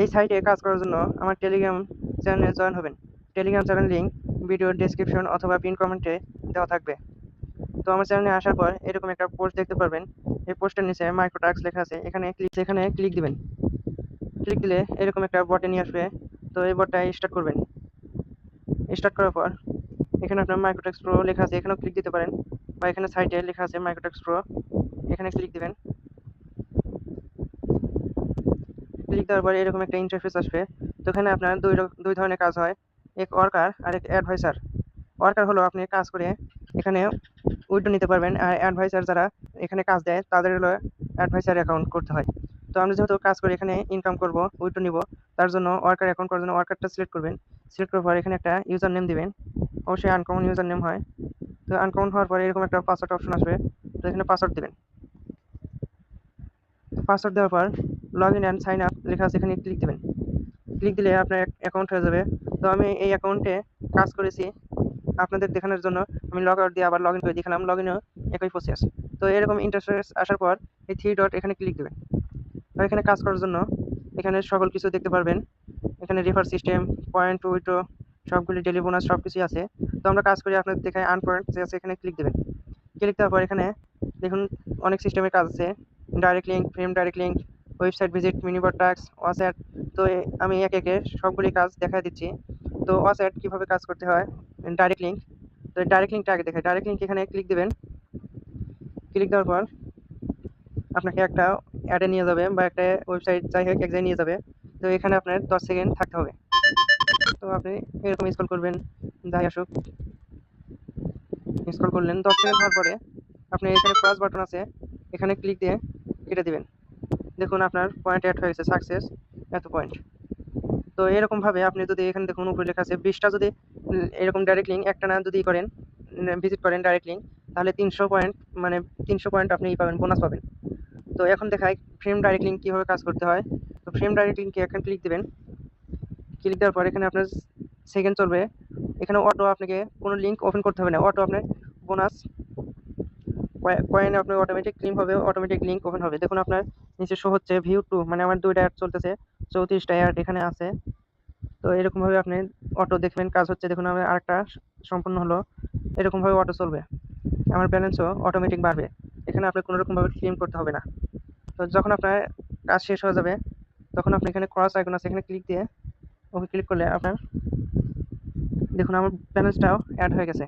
এই সাইটে কাজ করার জন্য আমার টেলিগ্রাম চ্যানেলে জয়েন হবেন। টেলিগ্রাম চ্যানেল লিঙ্ক ভিডিওর ডেসক্রিপশন অথবা পিন কমেন্টে দেওয়া থাকবে। তো আমার চ্যানেলে আসার পর এরকম একটা পোস্ট দেখতে পারবেন। এই পোস্টের নিচে মাইক্রো টাস্ক লেখা আছে, এখানে ক্লিক দিবেন। ক্লিক দিলে এরকম একটা বটে নিয়ে আসবে। তো এই বটটা স্টার্ট করবেন। স্টার্ট করার পর এখানে আপনার মাইক্রো টাস্ক প্রো লেখা আছে, এখানেও ক্লিক দিতে পারেন, বা এখানে সাইটে লেখা আছে মাইক্রো টাস্ক প্রো, এখানে ক্লিক দিবেন। ক্লিক দেওয়ার পরে এরকম একটা ইন্টারফেস আসবে। তো এখানে আপনার দুই ধরনের কাজ হয়, এক ওয়ার্কার আর এক অ্যাডভাইসার। ওয়ার্কার হলো আপনি কাজ করে এখানে উইথড্র নিতে পারবেন, আর অ্যাডভাইসার যারা এখানে কাজ দেয় তাদের হলো অ্যাডভাইসার অ্যাকাউন্ট করতে হয়। তো আমরা যেহেতু কাজ করে এখানে ইনকাম করব, উইথড্র নিব, তার জন্য ওয়ার্কার অ্যাকাউন্ট করার জন্য ওয়ার্কারটা সিলেক্ট করবেন। সিলেক্ট করার পর এখানে একটা ইউজার নেম দিবেন, অবশ্যই আনকমন ইউজার নেম হয়। তো আনকমন হওয়ার পরে এরকম একটা পাসওয়ার্ড অপশন আসবে, তো এখানে পাসওয়ার্ড দিবেন। পাসওয়ার্ড দেওয়ার পর log in and sign up লেখা আছে, এখানে ক্লিক দেবেন। ক্লিক দিলে আপনার অ্যাকাউন্ট হয়ে যাবে। তো আমি এই অ্যাকাউন্টে কাজ করেছি আপনাদের দেখানোর জন্য, আমি লগ আউট দিয়ে আবার লগ ইন করে দেখালাম, লগ ইনও একই প্রসেস। তো এরকম ইন্টারফেস আসার পর এই থ্রি ডট এখানে ক্লিক দেবেন। আর এখানে কাজ করার জন্য এখানে সকল কিছু দেখতে পারবেন। এখানে রেফার সিস্টেম, পয়েন্ট উইথড্র, সবগুলি ডেলি বোনাস সব কিছুই আছে। তো আমরা কাজ করি আপনাদের দেখায় আর্ন পয়েন্ট যে আছে, এখানে ক্লিক দেবেন। ক্লিক দেওয়ার পর এখানে দেখুন অনেক সিস্টেমের কাজ আছে, direct link, frame direct link, website visit, মিনিবাট টাস্ক, ওয়াসঅ্যাট। তো আমি একে একে সবগুলি কাজ দেখা দিচ্ছি। তো ওয়াসঅ্যাট কীভাবে কাজ করতে হয়, ডাইরেক্ট লিঙ্ক। তো ডাইরেক্ট লিঙ্কটা আগে দেখায়। ডাইরেক্ট লিঙ্ক এখানে ক্লিক দেবেন। ক্লিক দেওয়ার পর আপনাকে একটা অ্যাডে নিয়ে যাবে, বা একটা ওয়েবসাইট যাই হোক এক জায়গায় নিয়ে যাবে। তো এখানে আপনার 10 সেকেন্ড থাকতে হবে। তো আপনি এরকম স্ক্রল করবেন, যাই আসুক। স্ক্রল করলেন, 10 সেকেন্ড হওয়ার পরে আপনি এখানে ক্রস বাটন আছে, এখানে ক্লিক দিয়ে কেটে দিবেন। দেখুন আপনার পয়েন্ট অ্যাড হয়ে গেছে, সাকসেস এত পয়েন্ট। তো এরকমভাবে আপনি যদি এখানে দেখুন উপরে লেখা আছে 20টা যদি এরকম ডাইরেক্ট লিঙ্ক একটা না যদি করেন, ভিজিট করেন ডাইরেক্ট লিঙ্ক, তাহলে 300 পয়েন্ট, মানে 300 পয়েন্ট আপনি পাবেন, বোনাস পাবেন। তো এখন দেখায় ফ্রেম ডাইরেক্ট লিঙ্ক কীভাবে কাজ করতে হয়। তো ফ্রেম ডাইরেক্ট লিঙ্কে এখানে ক্লিক দেবেন। ক্লিক দেওয়ার পর এখানে আপনার সেকেন্ড চলবে। এখানে অটো আপনাকে কোনো লিঙ্ক ওপেন করতে হবে না, অটো আপনার বোনাস কয়েন আপনার অটোমেটিক ক্লিম হবে, অটোমেটিক লিঙ্ক ওপেন হবে। দেখুন আপনার নিচে শো হচ্ছে ভিউ টু, মানে আমার 2টা অ্যাড চলতেছে, 34টা অ্যাড এখানে আছে। তো এরকমভাবে আপনি অটো দেখবেন কাজ হচ্ছে। দেখুন আমার আরেকটা সম্পূর্ণ হলো, এরকমভাবে অটো চলবে, আমার ব্যালেন্সও অটোমেটিক বাড়বে। এখানে আপনি কোনো রকমভাবে ক্লেম করতে হবে না। তো যখন আপনার কাজ শেষ হয়ে যাবে, তখন আপনি এখানে ক্রস আইকন আছে, এখানে ক্লিক দিয়ে ওকে ক্লিক করলে আপনার দেখুন আমার ব্যালেন্সটাও অ্যাড হয়ে গেছে।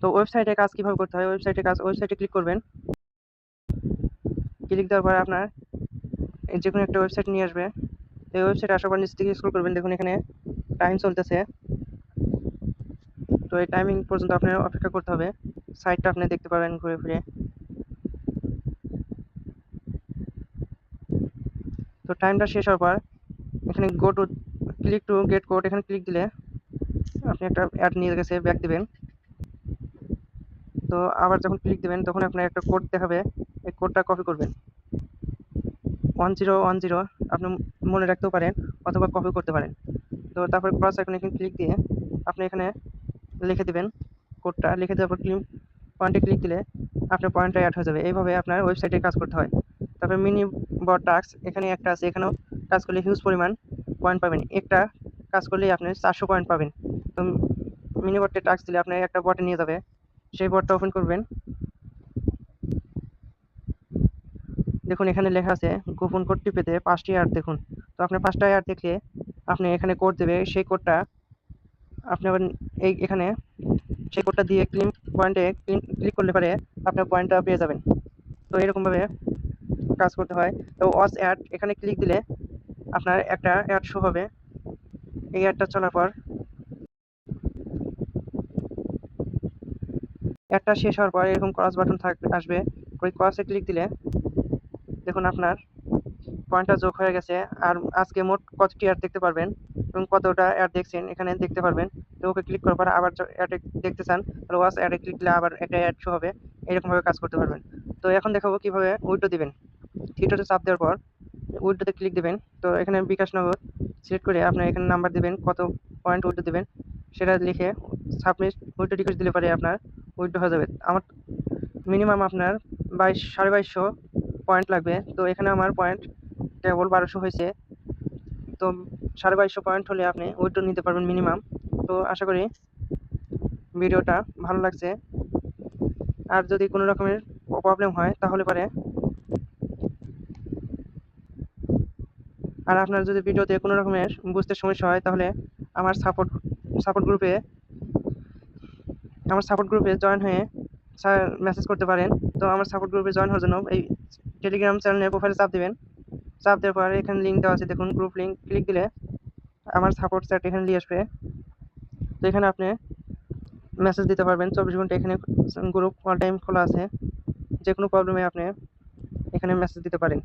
তো ওয়েবসাইটে কাজ কীভাবে করতে হয়, ওয়েবসাইটে ক্লিক করবেন। ক্লিক দেওয়ার পরে আপনার যে কোনো একটা ওয়েবসাইট নিয়ে আসবে। এই ওয়েবসাইটে আসার পর নিচ থেকে স্ক্রল করবেন, দেখুন এখানে টাইম চলতেছে। তো এই টাইমিং পর্যন্ত আপনার অপেক্ষা করতে হবে, সাইটটা আপনি দেখতে পাবেন ঘুরে ফিরে। তো টাইমটা শেষ হওয়ার পর এখানে ক্লিক টু গেট কোড, এখানে ক্লিক দিলে আপনি একটা অ্যাড নিয়ে গেছে, ব্যাক দিবেন। তো আবার যখন ক্লিক দেবেন তখন আপনার একটা কোড দেখাবে, এই কোডটা কপি করবেন, 1010 আপনি মনে রাখতেও পারেন অথবা কপি করতে পারেন। তো তারপরে ক্রস আইকনে এখানে ক্লিক দিয়ে আপনি এখানে লিখে দিবেন কোডটা। লিখে দেওয়ার পর পয়েন্টে ক্লিক দিলে আপনার পয়েন্টটা অ্যাড হয়ে যাবে। এইভাবে আপনার ওয়েবসাইটে কাজ করতে হয়। তারপরে মিনি বট টাস্ক এখানে একটা আছে, এখানেও কাজ করলে হিউজ পরিমাণ পয়েন্ট পাবেন। একটা কাজ করলেই আপনি 400 পয়েন্ট পাবেন। তো মিনি বটে টাস্ক দিলে আপনার একটা বটে নিয়ে যাবে, সেই বটটা ওপেন করবেন। দেখুন এখানে লেখা আছে গোপন কোডটি পেতে 5টি অ্যাড দেখুন। তো আপনার 5টা অ্যাড দেখলে আপনি এখানে কোড দেবে, সেই কোডটা আপনি আবার এখানে সেই কোডটা দিয়ে পয়েন্টে ক্লিক করলে পরে আপনার পয়েন্টটা পেয়ে যাবেন। তো এরকমভাবে কাজ করতে হয়। তো ওয়াচ অ্যাড এখানে ক্লিক দিলে আপনার একটা অ্যাড শো হবে। এই অ্যাডটা চলার পর অ্যাডটা শেষ হওয়ার পর এরকম ক্রস বাটন আসবে, ওই ক্রসে ক্লিক দিলে দেখুন আপনার পয়েন্টটা যোগ হয়ে গেছে। আর আজকে মোট কতটি অ্যাড দেখতে পারবেন এবং কতটা অ্যাড দেখছেন এখানে দেখতে পারবেন। তো ওকে ক্লিক করার পর আবার অ্যাড দেখতে চান তাহলে ওয়াচ অ্যাডে ক্লিক দিলে আবার একটা অ্যাড শো হবে, এরকমভাবে কাজ করতে পারবেন। তো এখন দেখাবো কীভাবে উইথড্র দিবেন। থ্রিডটে চাপ দেওয়ার পর উইথড্রোতে ক্লিক দিবেন। তো এখানে বিকাশ নগদ সিলেক্ট করে আপনার এখানে নাম্বার দিবেন, কত পয়েন্ট উইথড্রো দিবেন সেটা লিখে সাবমিট উইথড্রো রিকোয়েস্ট দিলে পরে আপনার উইথড্রো হয়ে যাবে। আমার মিনিমাম আপনার 2200 পয়েন্ট লাগবে। তো এখানে আমার পয়েন্ট কেবল 1200 হয়েছে। তো 2250 পয়েন্ট হলে আপনি উইথড্র নিতে পারবেন মিনিমাম। তো আশা করি ভিডিওটা ভালো লাগছে। আর যদি কোনো রকমের প্রবলেম হয় তাহলে পরে আর আপনার যদি ভিডিওতে কোনো রকমের বুঝতে সমস্যা হয় তাহলে আমার সাপোর্ট গ্রুপে জয়েন হয়ে মেসেজ করতে পারেন। তো আমার সাপোর্ট গ্রুপে জয়েন হওয়ার জন্য এই টেলিগ্রাম চ্যানেলের প্রোফাইলে চাপ দেবেন। চাপ দেওয়ার পরে এখানে লিঙ্ক দেওয়া আছে, দেখুন গ্রুপ লিঙ্ক, ক্লিক দিলে আমার সাপোর্ট চ্যাট এখানে নিয়ে আসবে। তো এখানে আপনি মেসেজ দিতে পারবেন 24 ঘন্টা। এখানে গ্রুপ অল টাইম খোলা আছে, যে কোনো প্রবলেমে আপনি এখানে মেসেজ দিতে পারেন।